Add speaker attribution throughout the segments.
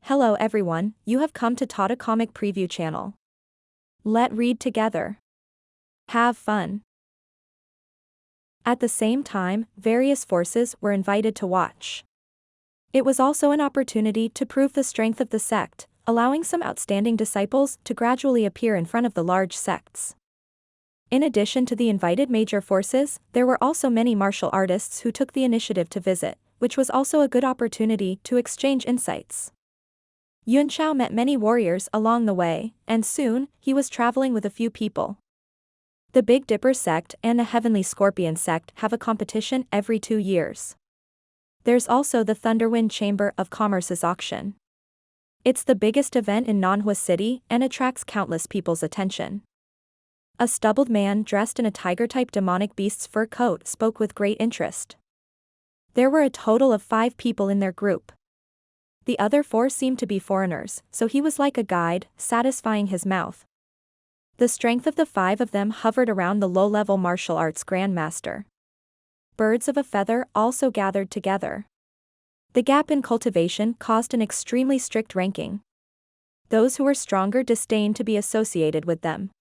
Speaker 1: Hello everyone, you have come to Tata Comic Preview channel. Let read together. Have fun. At the same time, various forces were invited to watch. It was also an opportunity to prove the strength of the sect, allowing some outstanding disciples to gradually appear in front of the large sects. In addition to the invited major forces, there were also many martial artists who took the initiative to visit, which was also a good opportunity to exchange insights. Yunxiao met many warriors along the way, and soon, he was traveling with a few people. The Big Dipper sect and the Heavenly Scorpion sect have a competition every 2 years. There's also the Thunderwind Chamber of Commerce's auction. It's the biggest event in Manhwa City and attracts countless people's attention. A stubbled man dressed in a tiger-type demonic beast's fur coat spoke with great interest. There were a total of 5 people in their group. The other 4 seemed to be foreigners, so he was like a guide, satisfying his mouth. The strength of the 5 of them hovered around the low-level martial arts grandmaster. Birds of a feather also gathered together. The gap in cultivation caused an extremely strict ranking. Those who were stronger disdained to be associated with them.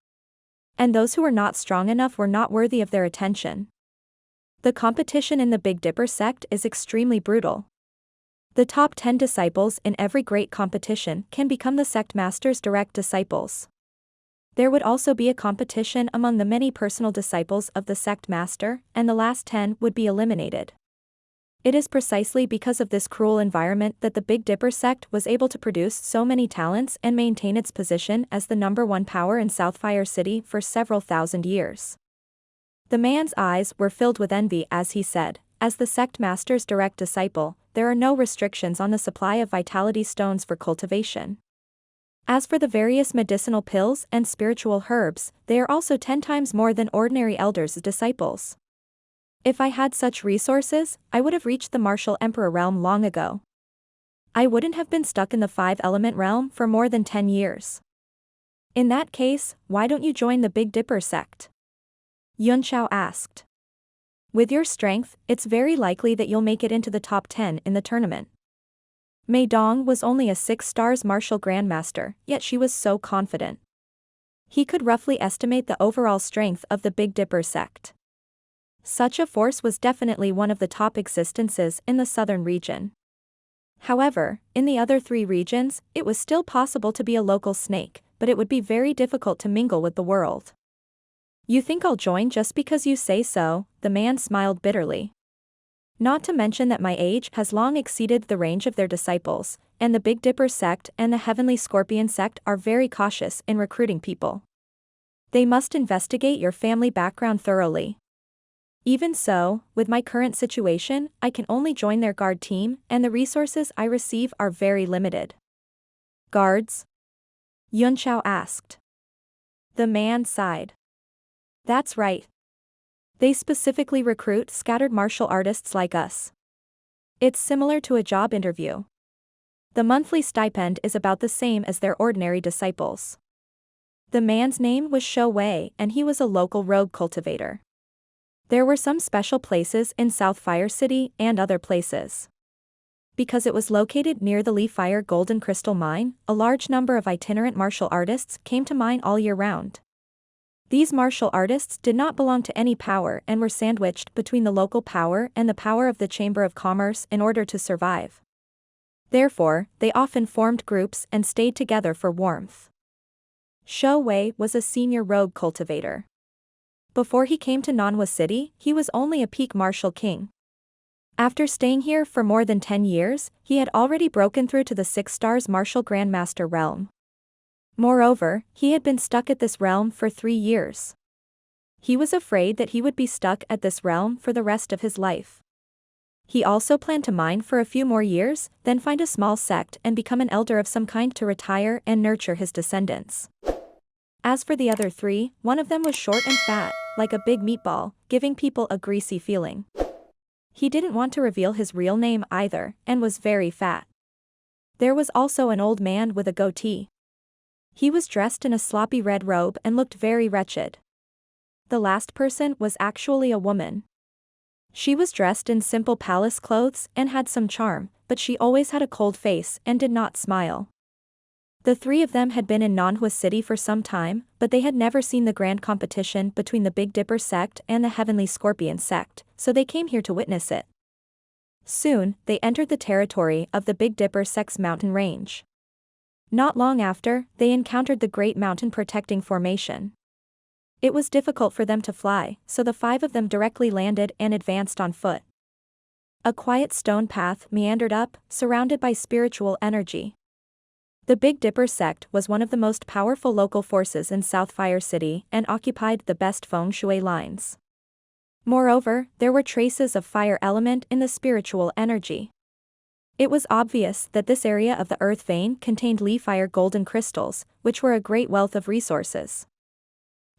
Speaker 1: And those who were not strong enough were not worthy of their attention. The competition in the Big Dipper sect is extremely brutal. The top 10 disciples in every great competition can become the sect master's direct disciples. There would also be a competition among the many personal disciples of the sect master, and the last 10 would be eliminated. It is precisely because of this cruel environment that the Big Dipper sect was able to produce so many talents and maintain its position as the #1 power in Southfire City for several thousand years. The man's eyes were filled with envy as he said, "As the sect master's direct disciple, there are no restrictions on the supply of vitality stones for cultivation. As for the various medicinal pills and spiritual herbs, they are also 10 times more than ordinary elders' disciples. If I had such resources, I would have reached the martial emperor realm long ago. I wouldn't have been stuck in the 5-element realm for more than 10 years. In that case, why don't you join the Big Dipper sect?" Yunxiao asked. "With your strength, it's very likely that you'll make it into the top 10 in the tournament." Mei Dong was only a 6 stars martial grandmaster, yet she was so confident. He could roughly estimate the overall strength of the Big Dipper sect. Such a force was definitely one of the top existences in the southern region. However, in the other 3 regions, it was still possible to be a local snake, but it would be very difficult to mingle with the world. "You think I'll join just because you say so?" the man smiled bitterly. "Not to mention that my age has long exceeded the range of their disciples, and the Big Dipper sect and the Heavenly Scorpion sect are very cautious in recruiting people. They must investigate your family background thoroughly. Even so, with my current situation, I can only join their guard team, and the resources I receive are very limited." "Guards?" Yunxiao asked. The man sighed. "That's right. They specifically recruit scattered martial artists like us. It's similar to a job interview. The monthly stipend is about the same as their ordinary disciples." The man's name was Shui, and he was a local rogue cultivator. There were some special places in Southfire City and other places. Because it was located near the Li Fire Golden Crystal Mine, a large number of itinerant martial artists came to mine all year round. These martial artists did not belong to any power and were sandwiched between the local power and the power of the Chamber of Commerce in order to survive. Therefore, they often formed groups and stayed together for warmth. Shui was a senior rogue cultivator. Before he came to Manhwa City, he was only a peak martial king. After staying here for more than 10 years, he had already broken through to the 6 stars martial grandmaster realm. Moreover, he had been stuck at this realm for 3 years. He was afraid that he would be stuck at this realm for the rest of his life. He also planned to mine for a few more years, then find a small sect and become an elder of some kind to retire and nurture his descendants. As for the other 3, one of them was short and fat, like a big meatball, giving people a greasy feeling. He didn't want to reveal his real name either, and was very fat. There was also an old man with a goatee. He was dressed in a sloppy red robe and looked very wretched. The last person was actually a woman. She was dressed in simple palace clothes and had some charm, but she always had a cold face and did not smile. The three of them had been in Manhwa City for some time, but they had never seen the grand competition between the Big Dipper sect and the Heavenly Scorpion sect, so they came here to witness it. Soon, they entered the territory of the Big Dipper sect's mountain range. Not long after, they encountered the Great Mountain Protecting Formation. It was difficult for them to fly, so the five of them directly landed and advanced on foot. A quiet stone path meandered up, surrounded by spiritual energy. The Big Dipper sect was one of the most powerful local forces in South Fire City and occupied the best feng shui lines. Moreover, there were traces of fire element in the spiritual energy. It was obvious that this area of the earth vein contained Li Fire golden crystals, which were a great wealth of resources.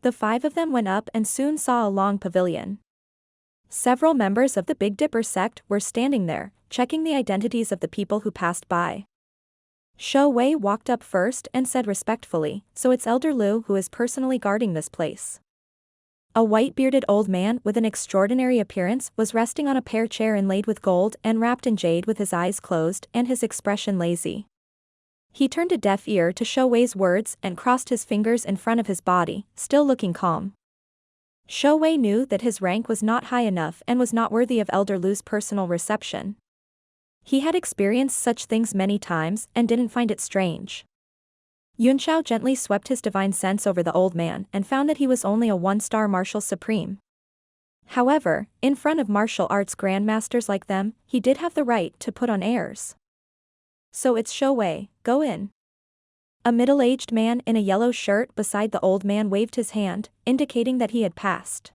Speaker 1: The five of them went up and soon saw a long pavilion. Several members of the Big Dipper sect were standing there, checking the identities of the people who passed by. Shui walked up first and said respectfully, "So it's Elder Lu who is personally guarding this place." A white-bearded old man with an extraordinary appearance was resting on a pear chair inlaid with gold and wrapped in jade with his eyes closed and his expression lazy. He turned a deaf ear to Shui's words and crossed his fingers in front of his body, still looking calm. Shui knew that his rank was not high enough and was not worthy of Elder Lu's personal reception. He had experienced such things many times and didn't find it strange. Yunxiao gently swept his divine sense over the old man and found that he was only a one-star martial supreme. However, in front of martial arts grandmasters like them, he did have the right to put on airs. "So it's Shui, go in." A middle-aged man in a yellow shirt beside the old man waved his hand, indicating that he had passed.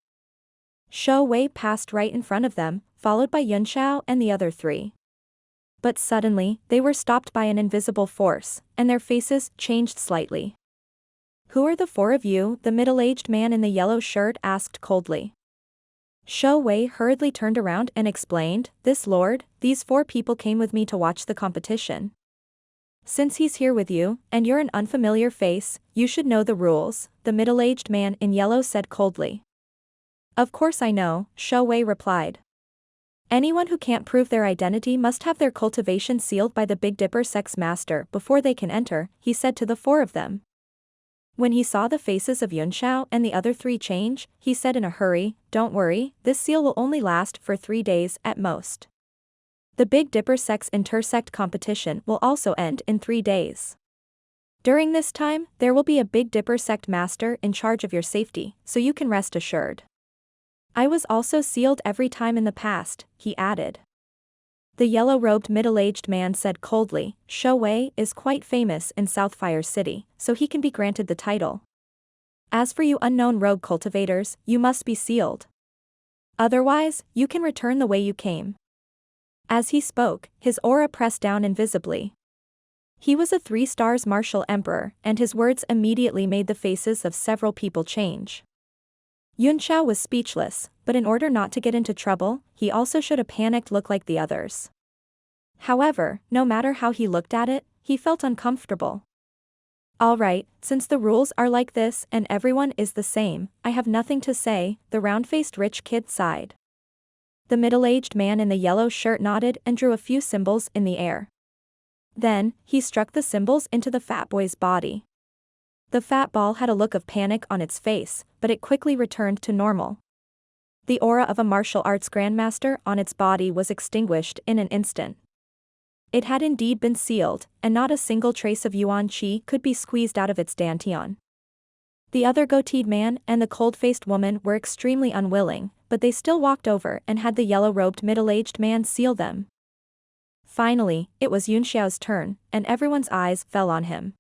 Speaker 1: Shui passed right in front of them, followed by Yunxiao and the other three. But suddenly, they were stopped by an invisible force, and their faces changed slightly. "Who are the four of you?" the middle-aged man in the yellow shirt asked coldly. Shui hurriedly turned around and explained, "This lord, these four people came with me to watch the competition. Since he's here with you, and you're an unfamiliar face, you should know the rules," the middle-aged man in yellow said coldly. "Of course I know," Shui replied. "Anyone who can't prove their identity must have their cultivation sealed by the Big Dipper sect's master before they can enter," he said to the four of them. When he saw the faces of Yunxiao and the other three change, he said in a hurry, "Don't worry, this seal will only last for 3 days at most. The Big Dipper sect's intersect competition will also end in 3 days. During this time, there will be a Big Dipper sect master in charge of your safety, so you can rest assured. I was also sealed every time in the past," he added. The yellow-robed middle-aged man said coldly, "Shui is quite famous in South Fire City, so he can be granted the title. As for you unknown rogue cultivators, you must be sealed. Otherwise, you can return the way you came." As he spoke, his aura pressed down invisibly. He was a 3 stars martial emperor, and his words immediately made the faces of several people change. Yunxiao was speechless, but in order not to get into trouble, he also showed a panicked look like the others. However, no matter how he looked at it, he felt uncomfortable. "All right, since the rules are like this and everyone is the same, I have nothing to say," the round-faced rich kid sighed. The middle-aged man in the yellow shirt nodded and drew a few symbols in the air. Then, he struck the symbols into the fat boy's body. The fat ball had a look of panic on its face, but it quickly returned to normal. The aura of a martial arts grandmaster on its body was extinguished in an instant. It had indeed been sealed, and not a single trace of yuan qi could be squeezed out of its dantian. The other goateed man and the cold-faced woman were extremely unwilling, but they still walked over and had the yellow-robed middle-aged man seal them. Finally, it was Yunxiao's turn, and everyone's eyes fell on him.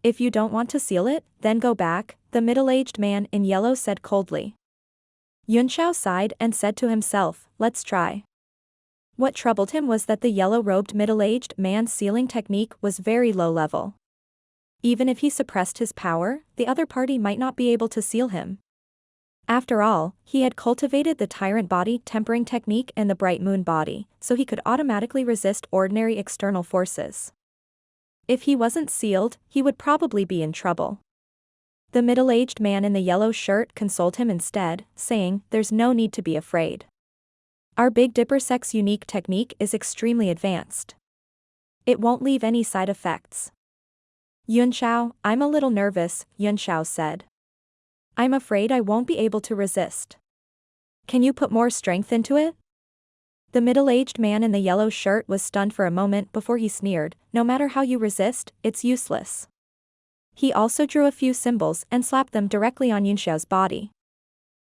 Speaker 1: "If you don't want to seal it, then go back," the middle-aged man in yellow said coldly. Yunxiao sighed and said to himself, "Let's try." What troubled him was that the yellow-robed middle-aged man's sealing technique was very low level. Even if he suppressed his power, the other party might not be able to seal him. After all, he had cultivated the tyrant body tempering technique and the bright moon body, so he could automatically resist ordinary external forces. If he wasn't sealed, he would probably be in trouble. The middle-aged man in the yellow shirt consoled him instead, saying, "There's no need to be afraid. Our Big Dipper sect's unique technique is extremely advanced. It won't leave any side effects. Yunxiao, I'm a little nervous, Yunxiao said. I'm afraid I won't be able to resist. Can you put more strength into it? The middle-aged man in the yellow shirt was stunned for a moment before he sneered, no matter how you resist, it's useless. He also drew a few symbols and slapped them directly on Yunxiao's body.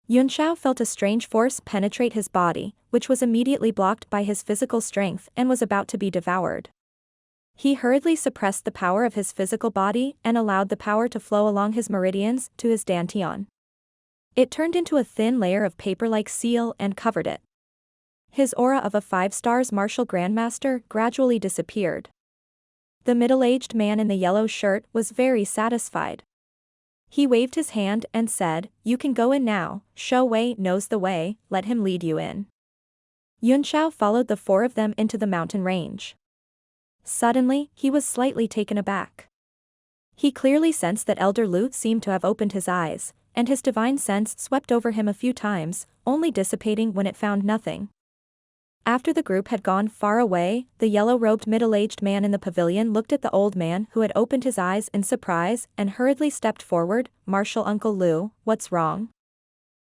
Speaker 1: Yunxiao felt a strange force penetrate his body, which was immediately blocked by his physical strength and was about to be devoured. He hurriedly suppressed the power of his physical body and allowed the power to flow along his meridians to his dantian. It turned into a thin layer of paper-like seal and covered it. His aura of a 5-star martial grandmaster gradually disappeared. The middle-aged man in the yellow shirt was very satisfied. He waved his hand and said, "You can go in now, Shui knows the way, let him lead you in." Yunxiao followed the 4 of them into the mountain range. Suddenly, he was slightly taken aback. He clearly sensed that Elder Lu seemed to have opened his eyes, and his divine sense swept over him a few times, only dissipating when it found nothing. After the group had gone far away, the yellow-robed middle-aged man in the pavilion looked at the old man who had opened his eyes in surprise and hurriedly stepped forward. "Martial Uncle Lu, what's wrong?"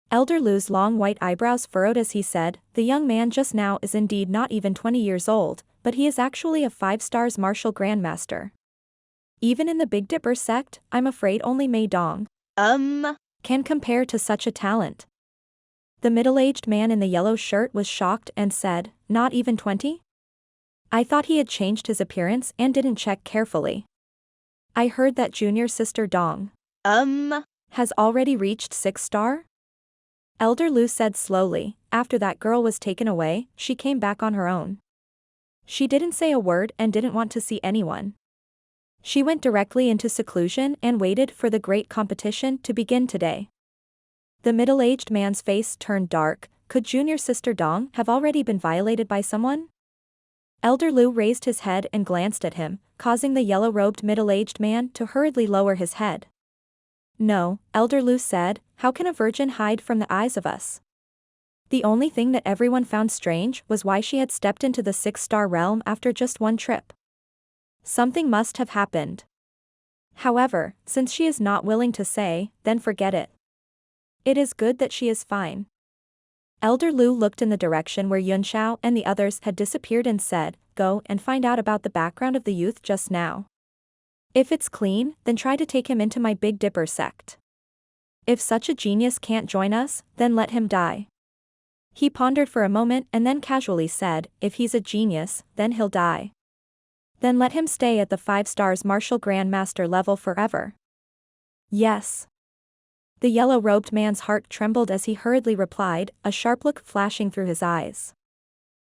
Speaker 1: Elder Lu's long white eyebrows furrowed as he said, "The young man just now is indeed not even 20 years old, but he is actually a 5-star martial grandmaster. Even in the Big Dipper sect, I'm afraid only Mei Dong can compare to such a talent." The middle-aged man in the yellow shirt was shocked and said, "Not even 20? I thought he had changed his appearance and didn't check carefully. I heard that junior sister Dong has already reached 6-star? Elder Lu said slowly, "After that girl was taken away, she came back on her own. She didn't say a word and didn't want to see anyone. She went directly into seclusion and waited for the great competition to begin today." The middle-aged man's face turned dark. Could junior sister Dong have already been violated by someone? Elder Lu raised his head and glanced at him, causing the yellow-robed middle-aged man to hurriedly lower his head. "No," Elder Lu said, "how can a virgin hide from the eyes of us?" The only thing that everyone found strange was why she had stepped into the 6-star realm after just one trip. Something must have happened. However, since she is not willing to say, then forget it. It is good that she is fine. Elder Lu looked in the direction where Yunxiao and the others had disappeared and said, "Go and find out about the background of the youth just now. If it's clean, then try to take him into my Big Dipper sect. If such a genius can't join us, then let him die." He pondered for a moment and then casually said, "If he's a genius, then he'll die. Then let him stay at the 5-star martial grandmaster level forever." "Yes." The yellow-robed man's heart trembled as he hurriedly replied, a sharp look flashing through his eyes.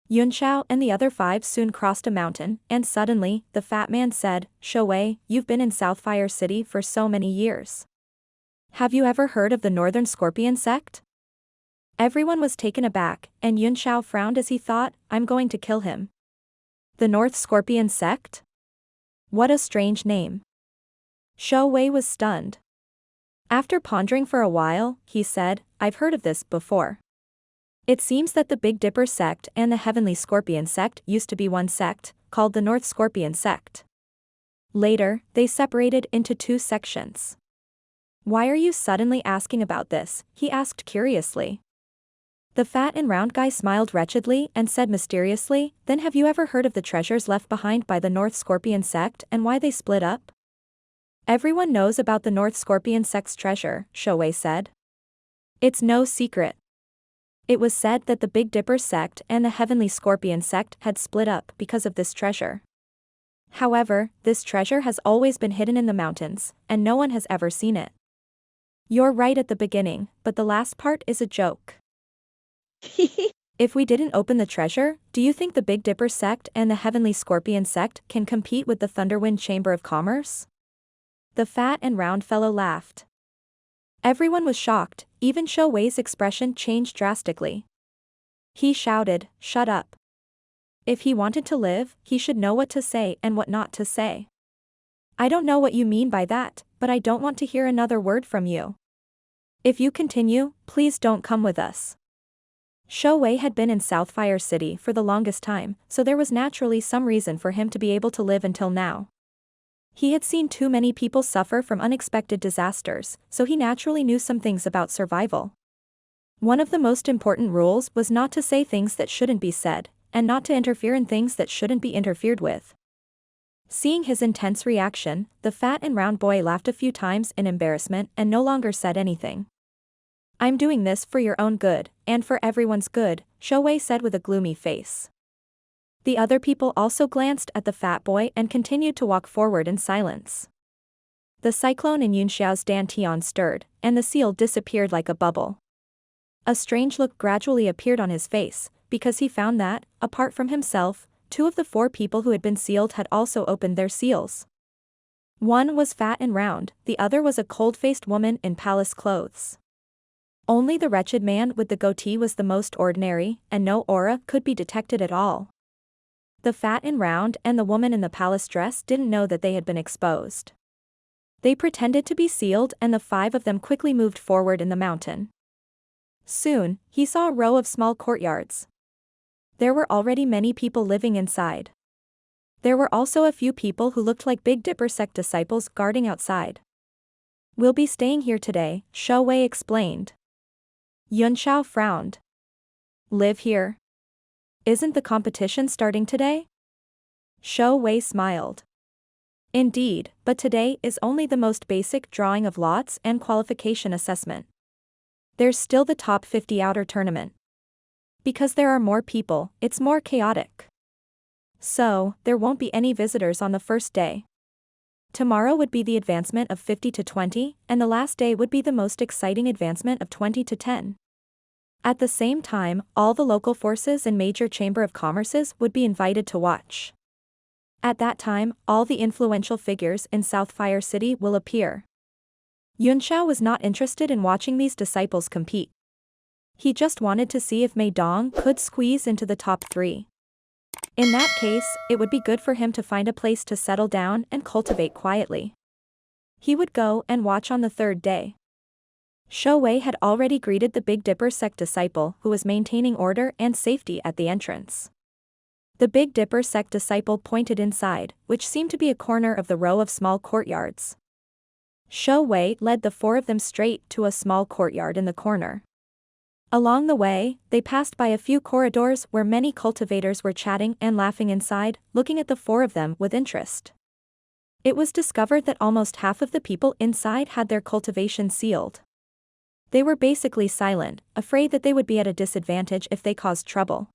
Speaker 1: Yunxiao and the other 5 soon crossed a mountain, and suddenly, the fat man said, "Shui, you've been in Southfire City for so many years. Have you ever heard of the Northern Scorpion sect?" Everyone was taken aback, and Yunxiao frowned as he thought, "I'm going to kill him. The North Scorpion sect? What a strange name." Shui was stunned. After pondering for a while, he said, "I've heard of this before. It seems that the Big Dipper sect and the Heavenly Scorpion sect used to be one sect, called the North Scorpion sect. Later, they separated into 2 sections." "Why are you suddenly asking about this?" he asked curiously. The fat and round guy smiled wretchedly and said mysteriously, "Then have you ever heard of the treasures left behind by the North Scorpion sect and why they split up?" "Everyone knows about the North Scorpion sect's treasure," Shui said. "It's no secret. It was said that the Big Dipper sect and the Heavenly Scorpion sect had split up because of this treasure. However, this treasure has always been hidden in the mountains, and no one has ever seen it. You're right at the beginning, but the last part is a joke. If we didn't open the treasure, do you think the Big Dipper sect and the Heavenly Scorpion sect can compete with the Thunderwind Chamber of Commerce?" The fat and round fellow laughed. Everyone was shocked, even Shui's expression changed drastically. He shouted, "Shut up. If he wanted to live, he should know what to say and what not to say. I don't know what you mean by that, but I don't want to hear another word from you. If you continue, please don't come with us." Shui had been in Southfire City for the longest time, so there was naturally some reason for him to be able to live until now. He had seen too many people suffer from unexpected disasters, so he naturally knew some things about survival. One of the most important rules was not to say things that shouldn't be said, and not to interfere in things that shouldn't be interfered with. Seeing his intense reaction, the fat and round boy laughed a few times in embarrassment and no longer said anything. "I'm doing this for your own good, and for everyone's good," Shui said with a gloomy face. The other people also glanced at the fat boy and continued to walk forward in silence. The cyclone in Yunxiao's dantian stirred, and the seal disappeared like a bubble. A strange look gradually appeared on his face, because he found that, apart from himself, 2 of the 4 people who had been sealed had also opened their seals. One was fat and round, the other was a cold-faced woman in palace clothes. Only the wretched man with the goatee was the most ordinary, and no aura could be detected at all. The fat and round and the woman in the palace dress didn't know that they had been exposed. They pretended to be sealed and the 5 of them quickly moved forward in the mountain. Soon, he saw a row of small courtyards. There were already many people living inside. There were also a few people who looked like Big Dipper sect disciples guarding outside. "We'll be staying here today," Shui explained. Yunxiao frowned. "Live here? Isn't the competition starting today?" Shui smiled. "Indeed, but today is only the most basic drawing of lots and qualification assessment. There's still the top 50 outer tournament. Because there are more people, it's more chaotic. So, there won't be any visitors on the first day. Tomorrow would be the advancement of 50 to 20, and the last day would be the most exciting advancement of 20 to 10. At the same time, all the local forces and major chamber of commerces would be invited to watch. At that time, all the influential figures in Southfire City will appear." Yunxiao was not interested in watching these disciples compete. He just wanted to see if Mei Dong could squeeze into the top 3. In that case, it would be good for him to find a place to settle down and cultivate quietly. He would go and watch on the 3rd day. Shui had already greeted the Big Dipper sect disciple who was maintaining order and safety at the entrance. The Big Dipper sect disciple pointed inside, which seemed to be a corner of the row of small courtyards. Shui led the 4 of them straight to a small courtyard in the corner. Along the way, they passed by a few corridors where many cultivators were chatting and laughing inside, looking at the 4 of them with interest. It was discovered that almost half of the people inside had their cultivation sealed. They were basically silent, afraid that they would be at a disadvantage if they caused trouble.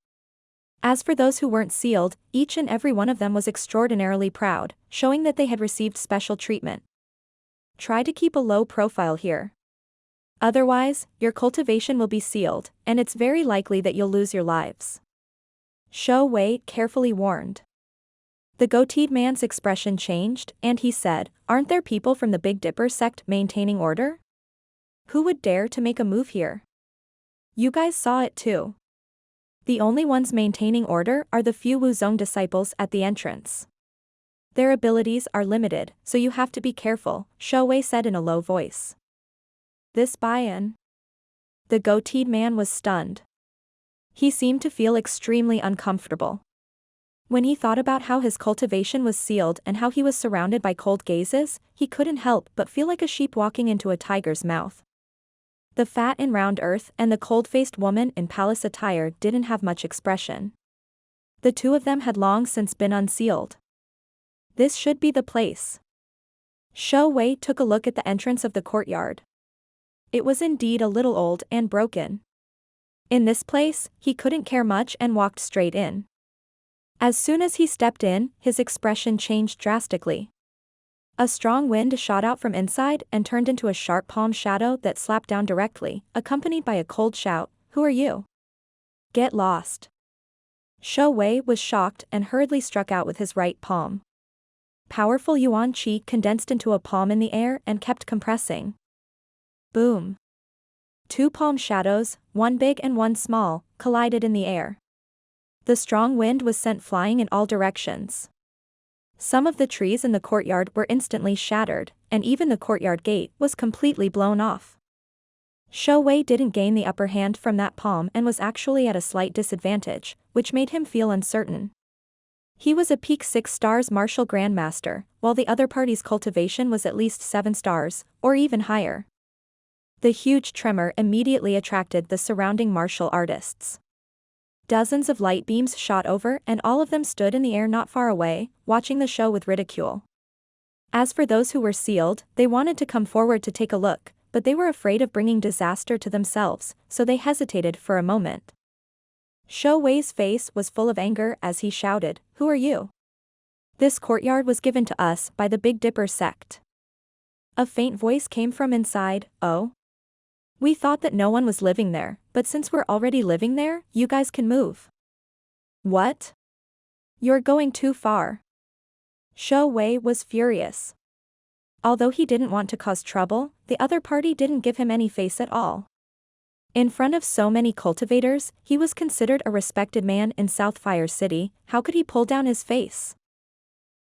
Speaker 1: As for those who weren't sealed, each and every one of them was extraordinarily proud, showing that they had received special treatment. Try to keep a low profile here. Otherwise, your cultivation will be sealed, and it's very likely that you'll lose your lives. Shui carefully warned. The goateed man's expression changed, and he said, "Aren't there people from the Big Dipper sect maintaining order? Who would dare to make a move here? You guys saw it too. The only ones maintaining order are the few Wuzong disciples at the entrance. Their abilities are limited, so you have to be careful," Shui said in a low voice. "This buy-in?" The goateed man was stunned. He seemed to feel extremely uncomfortable. When he thought about how his cultivation was sealed and how he was surrounded by cold gazes, he couldn't help but feel like a sheep walking into a tiger's mouth. The fat and round earth and the cold-faced woman in palace attire didn't have much expression. The 2 of them had long since been unsealed. This should be the place. Shui took a look at the entrance of the courtyard. It was indeed a little old and broken. In this place, he couldn't care much and walked straight in. As soon as he stepped in, his expression changed drastically. A strong wind shot out from inside and turned into a sharp palm shadow that slapped down directly, accompanied by a cold shout, "Who are you? Get lost." Shui was shocked and hurriedly struck out with his right palm. Powerful yuan qi condensed into a palm in the air and kept compressing. Boom. 2 palm shadows, one big and one small, collided in the air. The strong wind was sent flying in all directions. Some of the trees in the courtyard were instantly shattered, and even the courtyard gate was completely blown off. Wei didn't gain the upper hand from that palm and was actually at a slight disadvantage, which made him feel uncertain. He was a peak 6 stars martial grandmaster, while the other party's cultivation was at least 7 stars, or even higher. The huge tremor immediately attracted the surrounding martial artists. Dozens of light beams shot over and all of them stood in the air not far away, watching the show with ridicule. As for those who were sealed, they wanted to come forward to take a look, but they were afraid of bringing disaster to themselves, so they hesitated for a moment. Wei's face was full of anger as he shouted, "Who are you? This courtyard was given to us by the Big Dipper sect." A faint voice came from inside, "Oh? We thought that no one was living there, but since we're already living there, you guys can move." "What? You're going too far." Wei was furious. Although he didn't want to cause trouble, the other party didn't give him any face at all. In front of so many cultivators, he was considered a respected man in Southfire City. How could he pull down his face?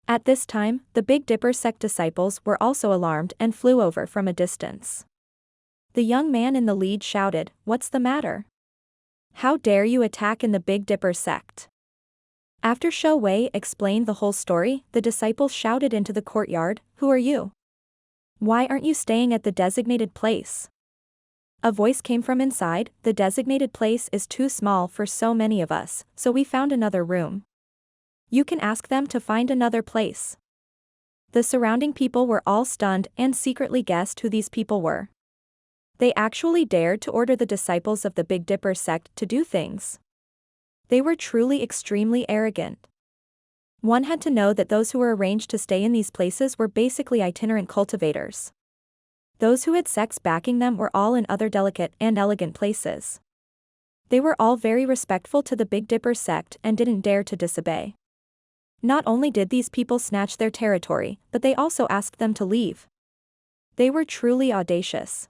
Speaker 1: At this time, the Big Dipper sect disciples were also alarmed and flew over from a distance. The young man in the lead shouted, "What's the matter? How dare you attack in the Big Dipper sect?" After Wei explained the whole story, the disciples shouted into the courtyard, "Who are you? Why aren't you staying at the designated place?" A voice came from inside, "The designated place is too small for so many of us, so we found another room. You can ask them to find another place." The surrounding people were all stunned and secretly guessed who these people were. They actually dared to order the disciples of the Big Dipper sect to do things. They were truly extremely arrogant. One had to know that those who were arranged to stay in these places were basically itinerant cultivators. Those who had sects backing them were all in other delicate and elegant places. They were all very respectful to the Big Dipper sect and didn't dare to disobey. Not only did these people snatch their territory, but they also asked them to leave. They were truly audacious.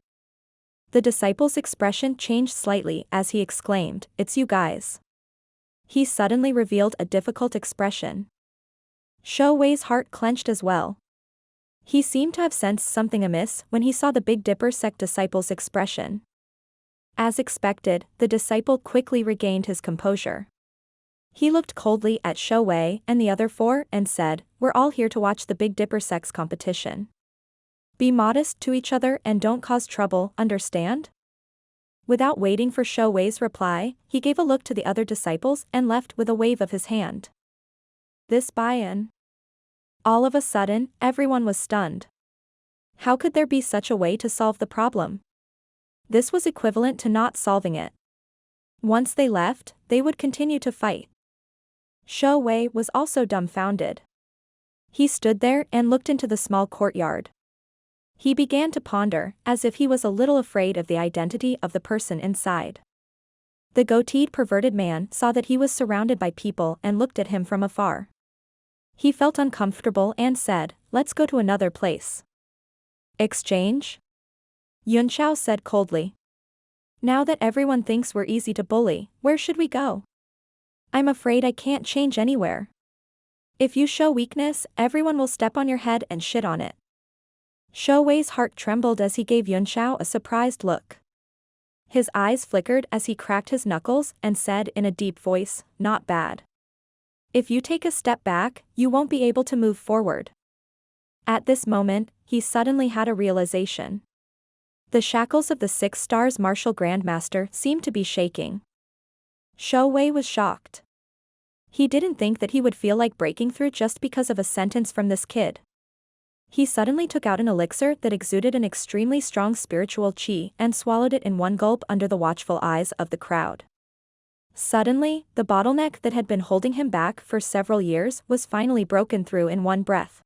Speaker 1: The disciple's expression changed slightly as he exclaimed, "It's you guys." He suddenly revealed a difficult expression. Wei's heart clenched as well. He seemed to have sensed something amiss when he saw the Big Dipper sect disciple's expression. As expected, the disciple quickly regained his composure. He looked coldly at Wei and the other 4 and said, "We're all here to watch the Big Dipper sect's competition. Be modest to each other and don't cause trouble, understand?" Without waiting for Wei's reply, he gave a look to the other disciples and left with a wave of his hand. This buy-in. All of a sudden, everyone was stunned. How could there be such a way to solve the problem? This was equivalent to not solving it. Once they left, they would continue to fight. Wei was also dumbfounded. He stood there and looked into the small courtyard. He began to ponder, as if he was a little afraid of the identity of the person inside. The goateed perverted man saw that he was surrounded by people and looked at him from afar. He felt uncomfortable and said, "Let's go to another place." "Exchange?" Yunxiao said coldly. "Now that everyone thinks we're easy to bully, where should we go? I'm afraid I can't change anywhere. If you show weakness, everyone will step on your head and shit on it." Wei's heart trembled as he gave Yunxiao a surprised look. His eyes flickered as he cracked his knuckles and said in a deep voice, "Not bad. If you take a step back, you won't be able to move forward." At this moment, he suddenly had a realization. The shackles of the 6 stars martial grandmaster seemed to be shaking. Wei was shocked. He didn't think that he would feel like breaking through just because of a sentence from this kid. He suddenly took out an elixir that exuded an extremely strong spiritual qi and swallowed it in one gulp under the watchful eyes of the crowd. Suddenly, the bottleneck that had been holding him back for several years was finally broken through in one breath.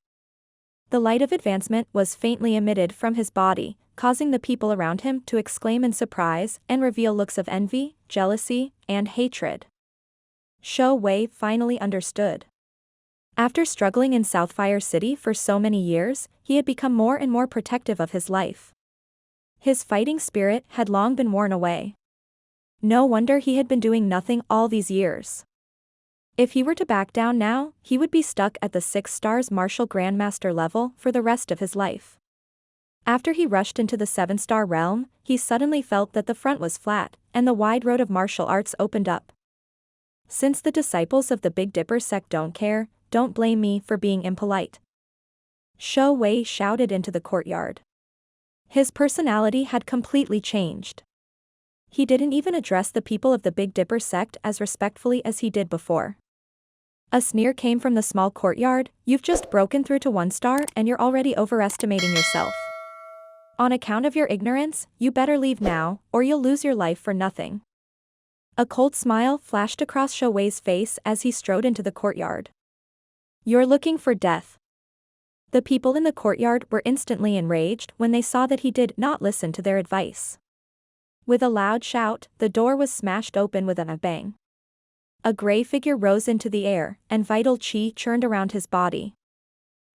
Speaker 1: The light of advancement was faintly emitted from his body, causing the people around him to exclaim in surprise and reveal looks of envy, jealousy, and hatred. Wei finally understood. After struggling in Southfire City for so many years, he had become more and more protective of his life. His fighting spirit had long been worn away. No wonder he had been doing nothing all these years. If he were to back down now, he would be stuck at the 6 stars martial grandmaster level for the rest of his life. After he rushed into the 7-star realm, he suddenly felt that the front was flat, and the wide road of martial arts opened up. Since the disciples of the Big Dipper sect don't care, don't blame me for being impolite. Shui shouted into the courtyard. His personality had completely changed. He didn't even address the people of the Big Dipper sect as respectfully as he did before. A sneer came from the small courtyard. You've just broken through to 1 star and you're already overestimating yourself. On account of your ignorance, you better leave now, or you'll lose your life for nothing. A cold smile flashed across Shui's face as he strode into the courtyard. You're looking for death. The people in the courtyard were instantly enraged when they saw that he did not listen to their advice. With a loud shout, the door was smashed open with a bang. A gray figure rose into the air, and vital chi churned around his body.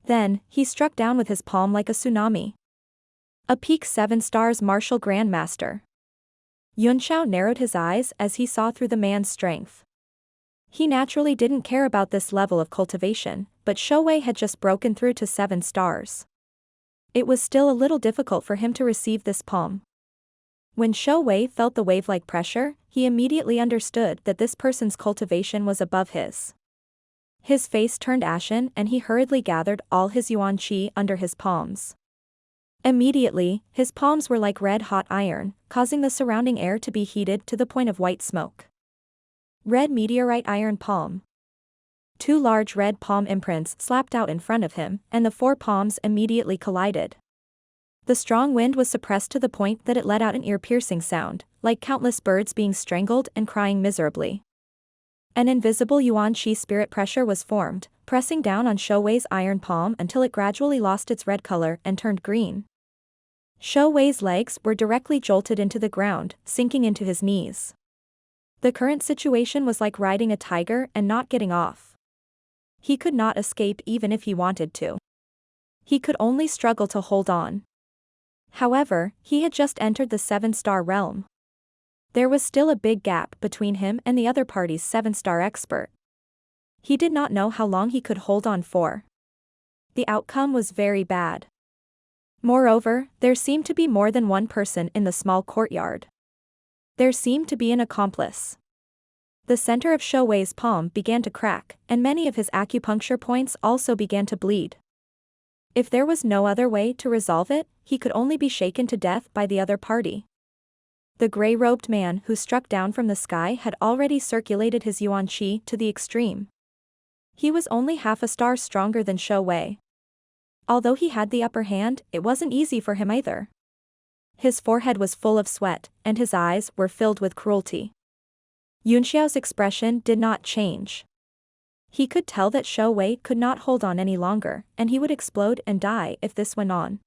Speaker 1: Then, he struck down with his palm like a tsunami. A peak 7 stars martial grandmaster. Yunxiao narrowed his eyes as he saw through the man's strength. He naturally didn't care about this level of cultivation, but Shui had just broken through to 7 stars. It was still a little difficult for him to receive this palm. When Shui felt the wave-like pressure, he immediately understood that this person's cultivation was above his. His face turned ashen and he hurriedly gathered all his yuan qi under his palms. Immediately, his palms were like red-hot iron, causing the surrounding air to be heated to the point of white smoke. Red meteorite iron palm. 2 large red palm imprints slapped out in front of him, and the 4 palms immediately collided. The strong wind was suppressed to the point that it let out an ear-piercing sound, like countless birds being strangled and crying miserably. An invisible yuan qi spirit pressure was formed, pressing down on Shui's iron palm until it gradually lost its red color and turned green. Shui's legs were directly jolted into the ground, sinking into his knees. The current situation was like riding a tiger and not getting off. He could not escape even if he wanted to. He could only struggle to hold on. However, he had just entered the 7-star realm. There was still a big gap between him and the other party's 7-star expert. He did not know how long he could hold on for. The outcome was very bad. Moreover, there seemed to be more than one person in the small courtyard. There seemed to be an accomplice. The center of Shui's palm began to crack, and many of his acupuncture points also began to bleed. If there was no other way to resolve it, he could only be shaken to death by the other party. The gray-robed man who struck down from the sky had already circulated his yuan qi to the extreme. He was only half a star stronger than Shui. Although he had the upper hand, it wasn't easy for him either. His forehead was full of sweat, and his eyes were filled with cruelty. Yunxiao's expression did not change. He could tell that Shui could not hold on any longer, and he would explode and die if this went on.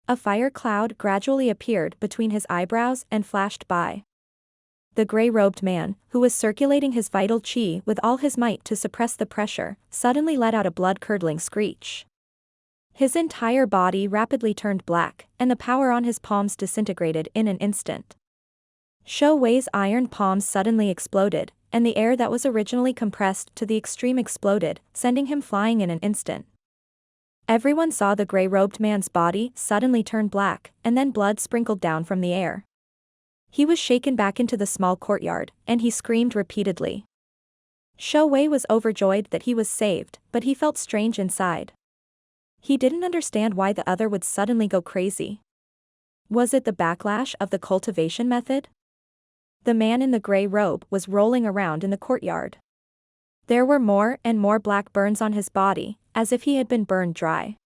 Speaker 1: A fire cloud gradually appeared between his eyebrows and flashed by. The gray-robed man, who was circulating his vital qi with all his might to suppress the pressure, suddenly let out a blood-curdling screech. His entire body rapidly turned black, and the power on his palms disintegrated in an instant. Shui's iron palms suddenly exploded, and the air that was originally compressed to the extreme exploded, sending him flying in an instant. Everyone saw the gray-robed man's body suddenly turn black, and then blood sprinkled down from the air. He was shaken back into the small courtyard, and he screamed repeatedly. Shui was overjoyed that he was saved, but he felt strange inside. He didn't understand why the other would suddenly go crazy. Was it the backlash of the cultivation method? The man in the gray robe was rolling around in the courtyard. There were more and more black burns on his body, as if he had been burned dry.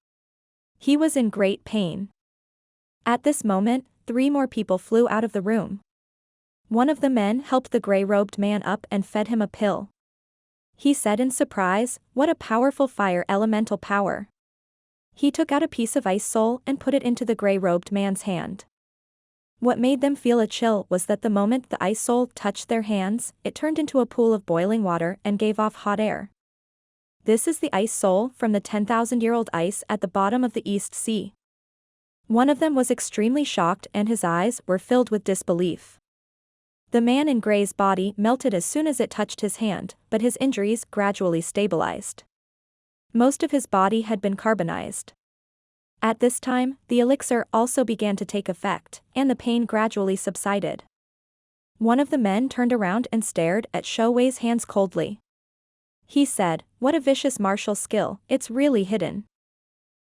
Speaker 1: He was in great pain. At this moment, 3 more people flew out of the room. One of the men helped the gray-robed man up and fed him a pill. He said in surprise, "What a powerful fire elemental power." He took out a piece of ice soul and put it into the gray-robed man's hand. What made them feel a chill was that the moment the ice soul touched their hands, it turned into a pool of boiling water and gave off hot air. This is the ice soul from the 10,000-year-old ice at the bottom of the East Sea. One of them was extremely shocked and his eyes were filled with disbelief. The man in gray's body melted as soon as it touched his hand, but his injuries gradually stabilized. Most of his body had been carbonized. At this time, the elixir also began to take effect, and the pain gradually subsided. One of the men turned around and stared at Shouwei's hands coldly. He said, "What a vicious martial skill, it's really hidden."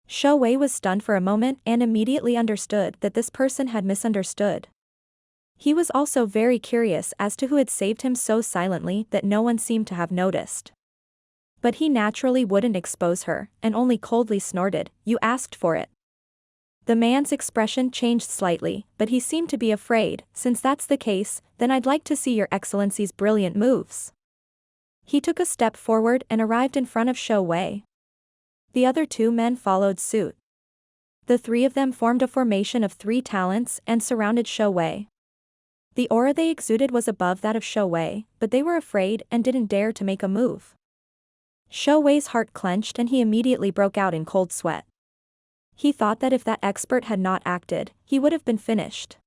Speaker 1: Shouwei was stunned for a moment and immediately understood that this person had misunderstood. He was also very curious as to who had saved him so silently that no one seemed to have noticed. But he naturally wouldn't expose her, and only coldly snorted, "You asked for it." The man's expression changed slightly, but he seemed to be afraid. "Since that's the case, then I'd like to see your excellency's brilliant moves." He took a step forward and arrived in front of Shouwei. The other two men followed suit. The three of them formed a formation of 3 talents and surrounded Shouwei. The aura they exuded was above that of Shouwei, but they were afraid and didn't dare to make a move. Shouwei's heart clenched and he immediately broke out in cold sweat. He thought that if that expert had not acted, he would have been finished.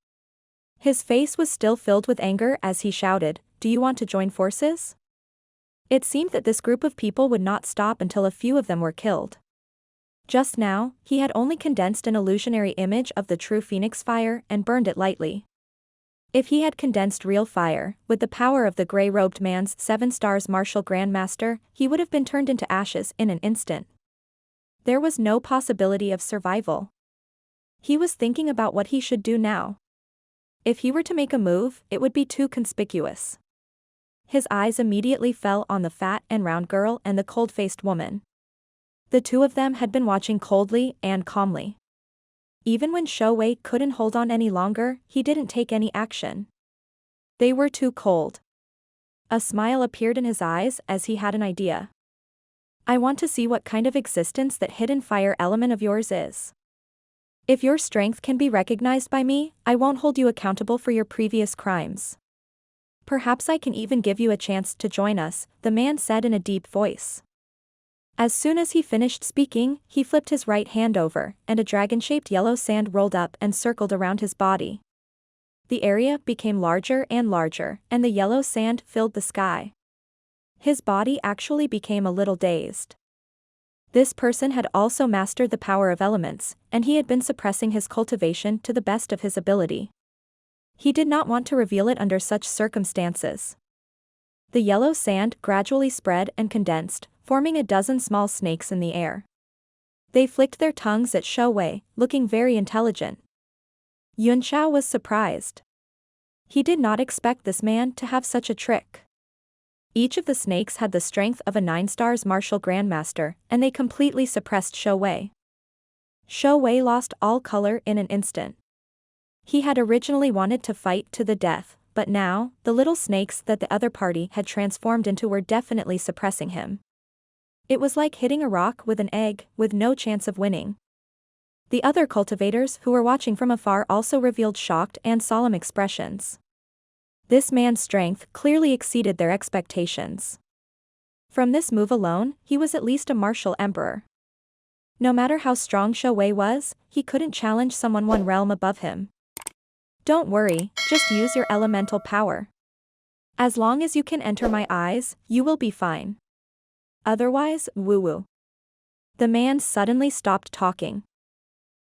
Speaker 1: His face was still filled with anger as he shouted, "Do you want to join forces?" It seemed that this group of people would not stop until a few of them were killed. Just now, he had only condensed an illusionary image of the true phoenix fire and burned it lightly. If he had condensed real fire, with the power of the grey-robed man's 7 stars martial grandmaster, he would have been turned into ashes in an instant. There was no possibility of survival. He was thinking about what he should do now. If he were to make a move, it would be too conspicuous. His eyes immediately fell on the fat and round girl and the cold-faced woman. The two of them had been watching coldly and calmly. Even when Shouwei couldn't hold on any longer, he didn't take any action. They were too cold. A smile appeared in his eyes as he had an idea. "I want to see what kind of existence that hidden fire element of yours is. If your strength can be recognized by me, I won't hold you accountable for your previous crimes. Perhaps I can even give you a chance to join us," the man said in a deep voice. As soon as he finished speaking, he flipped his right hand over, and a dragon-shaped yellow sand rolled up and circled around his body. The area became larger and larger, and the yellow sand filled the sky. His body actually became a little dazed. This person had also mastered the power of elements, and he had been suppressing his cultivation to the best of his ability. He did not want to reveal it under such circumstances. The yellow sand gradually spread and condensed, forming a dozen small snakes in the air. They flicked their tongues at Shouwei, looking very intelligent. Yunxiao was surprised. He did not expect this man to have such a trick. Each of the snakes had the strength of a 9 stars martial grandmaster, and they completely suppressed Shouwei. Shouwei lost all color in an instant. He had originally wanted to fight to the death, but now, the little snakes that the other party had transformed into were definitely suppressing him. It was like hitting a rock with an egg, with no chance of winning. The other cultivators who were watching from afar also revealed shocked and solemn expressions. This man's strength clearly exceeded their expectations. From this move alone, he was at least a martial emperor. No matter how strong Shouwei was, he couldn't challenge someone 1 realm above him. "Don't worry, just use your elemental power. As long as you can enter my eyes, you will be fine. Otherwise, woo-woo." The man suddenly stopped talking.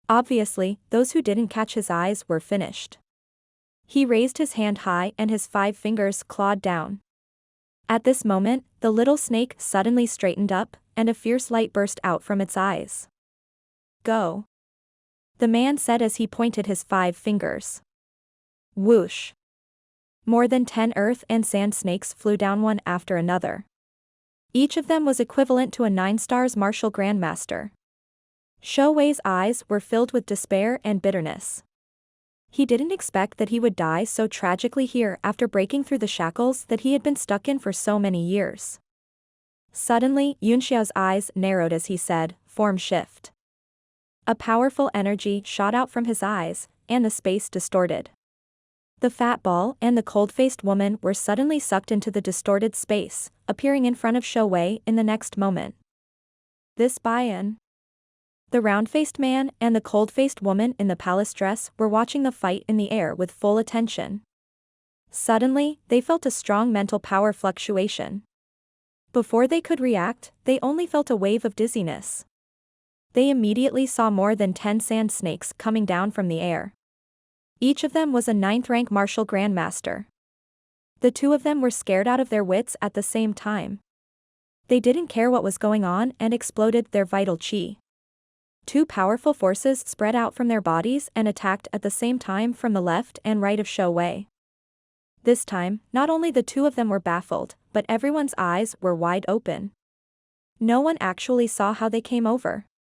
Speaker 1: Obviously, those who didn't catch his eyes were finished. He raised his hand high and his 5 fingers clawed down. At this moment, the little snake suddenly straightened up, and a fierce light burst out from its eyes. "Go," the man said as he pointed his 5 fingers. Whoosh! More than 10 earth and sand snakes flew down one after another. Each of them was equivalent to a 9 stars martial grandmaster. Shouwei's eyes were filled with despair and bitterness. He didn't expect that he would die so tragically here after breaking through the shackles that he had been stuck in for so many years. Suddenly, Yunxiao's eyes narrowed as he said, "Form shift." A powerful energy shot out from his eyes, and the space distorted. The fat ball and the cold-faced woman were suddenly sucked into the distorted space, appearing in front of Shouwei in the next moment. This buy-in. The round-faced man and the cold-faced woman in the palace dress were watching the fight in the air with full attention. Suddenly, they felt a strong mental power fluctuation. Before they could react, they only felt a wave of dizziness. They immediately saw more than 10 sand snakes coming down from the air. Each of them was a 9th-rank martial grandmaster. The two of them were scared out of their wits at the same time. They didn't care what was going on and exploded their vital chi. Two powerful forces spread out from their bodies and attacked at the same time from the left and right of Shouwei. This time, not only the two of them were baffled, but everyone's eyes were wide open. No one actually saw how they came over.